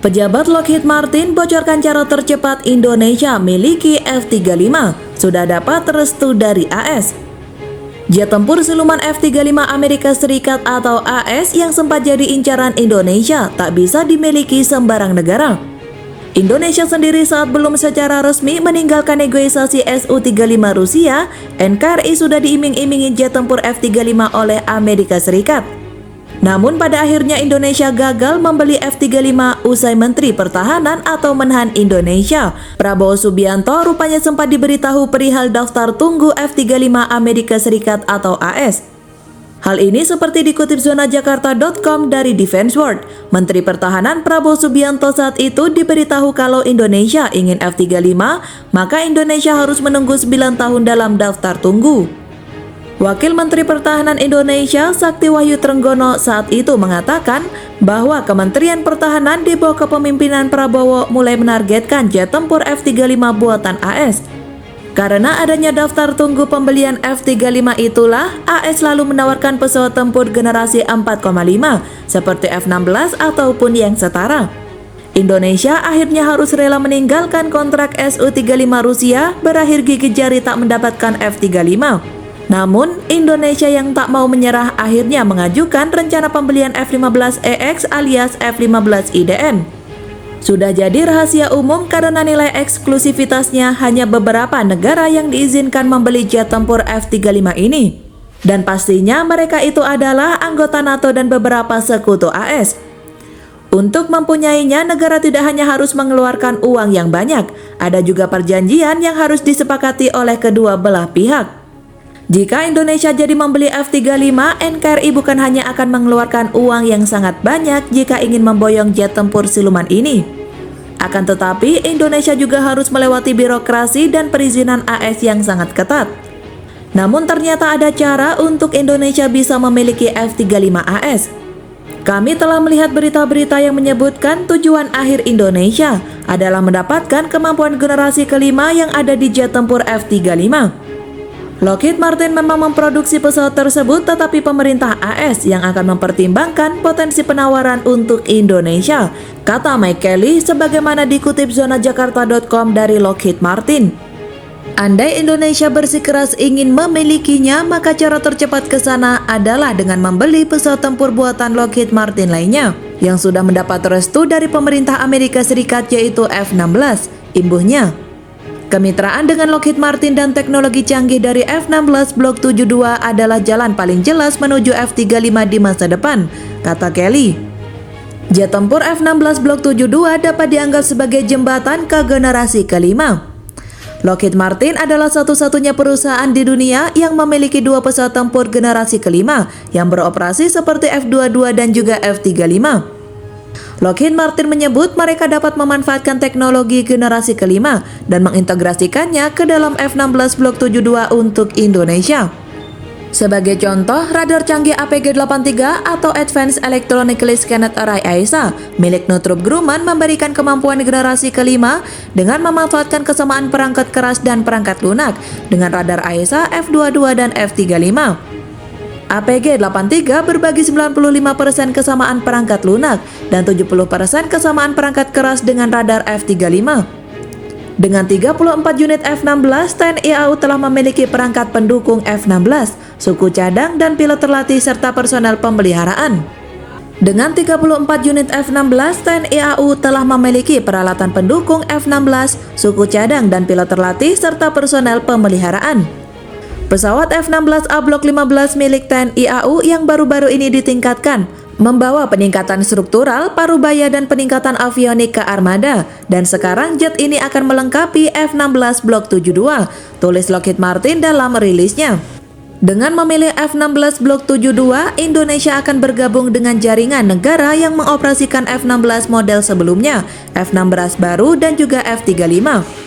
Pejabat Lockheed Martin bocorkan cara tercepat Indonesia miliki F-35, sudah dapat restu dari AS. Jet tempur siluman F-35 Amerika Serikat atau AS yang sempat jadi incaran Indonesia tak bisa dimiliki sembarang negara. Indonesia sendiri saat belum secara resmi meninggalkan negosiasi Su-35 Rusia, NKRI sudah diiming-imingi jet tempur F-35 oleh Amerika Serikat. Namun pada akhirnya Indonesia gagal membeli F-35 usai Menteri Pertahanan atau Menhan Indonesia, Prabowo Subianto rupanya sempat diberitahu perihal daftar tunggu F-35 Amerika Serikat atau AS. Hal ini seperti dikutip zona Jakarta.com dari Defense World. Menteri Pertahanan Prabowo Subianto saat itu diberitahu kalau Indonesia ingin F-35, maka Indonesia harus menunggu 9 tahun dalam daftar tunggu. Wakil Menteri Pertahanan Indonesia Sakti Wahyu Trenggono saat itu mengatakan bahwa Kementerian Pertahanan di bawah kepemimpinan Prabowo mulai menargetkan jet tempur F-35 buatan AS. Karena adanya daftar tunggu pembelian F-35 itulah AS lalu menawarkan pesawat tempur generasi 4,5 seperti F-16 ataupun yang setara. Indonesia akhirnya harus rela meninggalkan kontrak Su-35 Rusia, berakhir gigit jari tak mendapatkan F-35. Namun, Indonesia yang tak mau menyerah akhirnya mengajukan rencana pembelian F-15EX alias F-15 IDN. Sudah jadi rahasia umum karena nilai eksklusivitasnya hanya beberapa negara yang diizinkan membeli jet tempur F-35 ini. Dan pastinya mereka itu adalah anggota NATO dan beberapa sekutu AS. Untuk mempunyainya, negara tidak hanya harus mengeluarkan uang yang banyak, ada juga perjanjian yang harus disepakati oleh kedua belah pihak. Jika Indonesia jadi membeli F-35, NKRI bukan hanya akan mengeluarkan uang yang sangat banyak jika ingin memboyong jet tempur siluman ini. Akan tetapi, Indonesia juga harus melewati birokrasi dan perizinan AS yang sangat ketat. Namun ternyata ada cara untuk Indonesia bisa memiliki F-35 AS. Kami telah melihat berita-berita yang menyebutkan tujuan akhir Indonesia adalah mendapatkan kemampuan generasi kelima yang ada di jet tempur F-35. Lockheed Martin memang memproduksi pesawat tersebut, tetapi pemerintah AS yang akan mempertimbangkan potensi penawaran untuk Indonesia, kata Mike Kelly sebagaimana dikutip zona Jakarta.com dari Lockheed Martin. Andai Indonesia bersikeras ingin memilikinya, maka cara tercepat ke sana adalah dengan membeli pesawat tempur buatan Lockheed Martin lainnya, yang sudah mendapat restu dari pemerintah Amerika Serikat yaitu F-16, imbuhnya. Kemitraan dengan Lockheed Martin dan teknologi canggih dari F-16 Block 72 adalah jalan paling jelas menuju F-35 di masa depan, kata Kelly. Jet tempur F-16 Block 72 dapat dianggap sebagai jembatan ke generasi kelima. Lockheed Martin adalah satu-satunya perusahaan di dunia yang memiliki dua pesawat tempur generasi kelima yang beroperasi seperti F-22 dan juga F-35. Lockheed Martin menyebut mereka dapat memanfaatkan teknologi generasi kelima dan mengintegrasikannya ke dalam F-16 Block 72 untuk Indonesia. Sebagai contoh, radar canggih APG-83 atau Advanced Electronically Scanned Array AESA milik Northrop Grumman memberikan kemampuan generasi kelima dengan memanfaatkan kesamaan perangkat keras dan perangkat lunak dengan radar AESA F-22 dan F-35. APG-83 berbagi 95% kesamaan perangkat lunak dan 70% kesamaan perangkat keras dengan radar F-35. Dengan 34 unit F-16, TNI AU telah memiliki perangkat pendukung F-16, suku cadang dan pilot terlatih serta personel pemeliharaan. Dengan 34 unit F-16, TNI AU telah memiliki peralatan pendukung F-16, suku cadang dan pilot terlatih serta personel pemeliharaan. Pesawat F-16A Block 15 milik TNI AU yang baru-baru ini ditingkatkan, membawa peningkatan struktural, parubaya dan peningkatan avionik ke armada, dan sekarang jet ini akan melengkapi F-16 Block 72, tulis Lockheed Martin dalam rilisnya. Dengan memilih F-16 Block 72, Indonesia akan bergabung dengan jaringan negara yang mengoperasikan F-16 model sebelumnya, F-16 baru dan juga F-35.